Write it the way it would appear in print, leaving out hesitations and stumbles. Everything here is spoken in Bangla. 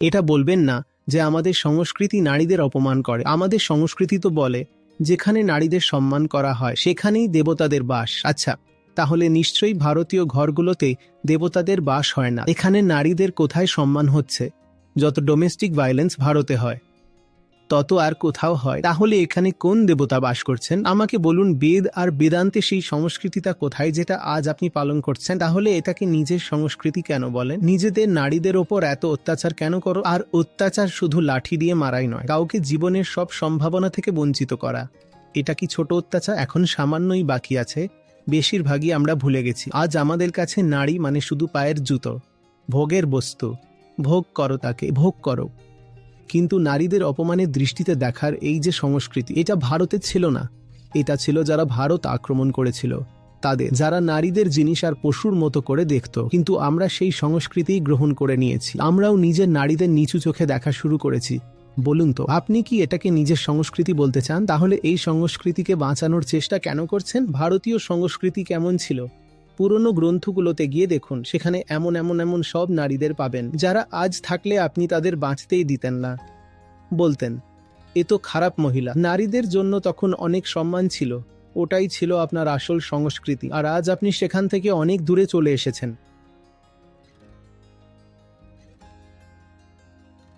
এটা বলবেন না যে আমাদের সংস্কৃতি নারীদের অপমান করে। আমাদের সংস্কৃতি তো বলে যেখানে নারীদের সম্মান করা হয় সেখানেই দেবতাদের বাস। আচ্ছা, তাহলে নিশ্চয়ই ভারতীয় ঘরগুলোতে দেবতাদের বাস হয় না। এখানে নারীদের কোথায় সম্মান হচ্ছে? যত ডোমেস্টিক ভায়োলেন্স ভারতে হয় তত আর কোথাও হয়। তাহলে এখানে কোন দেবতা বাস করছেন? আমাকে বলুন, বেদ আর বেদান্তে সেই সংস্কৃতিটা কোথায় যেটা আজ আপনি পালন করছেন? তাহলে এটাকে নিজের সংস্কৃতি কেন বলেন? নিজেদের নারীদের ওপর এত অত্যাচার কেন করো? আর অত্যাচার শুধু লাঠি দিয়ে মারাই নয়, কাউকে জীবনের সব সম্ভাবনা থেকে বঞ্চিত করা। এটা কি ছোট অত্যাচার? এখন সামান্যই বাকি আছে, বেশিরভাগই আমরা ভুলে গেছি। আজ আমাদের কাছে নারী মানে শুধু পায়ের জুতো, ভোগের বস্তু। ভোগ করো, তাকে ভোগ করো। কিন্তু নারীদের অপমানের দৃষ্টিতে দেখার এই যে সংস্কৃতি, এটা ভারতে ছিল না। এটা ছিল যারা ভারত আক্রমণ করেছিল তাদের, যারা নারীদের জিনিস আর পশুর মতো করে দেখত। কিন্তু আমরা সেই সংস্কৃতি গ্রহণ করে নিয়েছি। আমরাও নিজের নারীদের নিচু চোখে দেখা শুরু করেছি। বলুন তো, আপনি কি এটাকে নিজের সংস্কৃতি বলতে চান? তাহলে এই সংস্কৃতিকে বাঁচানোর চেষ্টা কেন করছেন? ভারতীয় সংস্কৃতি কেমন ছিল? পুরনো গ্রন্থগুলোতে গিয়ে দেখুন, সেখানে এমন এমন এমন সব নারীদের পাবেন যারা আজ থাকলে আপনি তাদের বাঁচতেই দিতেন না। বলতেন এ তো খারাপ মহিলা। নারীদের জন্য তখন অনেক সম্মান ছিল। ওটাই ছিল আপনার আসল সংস্কৃতি। আর আজ আপনি সেখান থেকে অনেক দূরে চলে এসেছেন।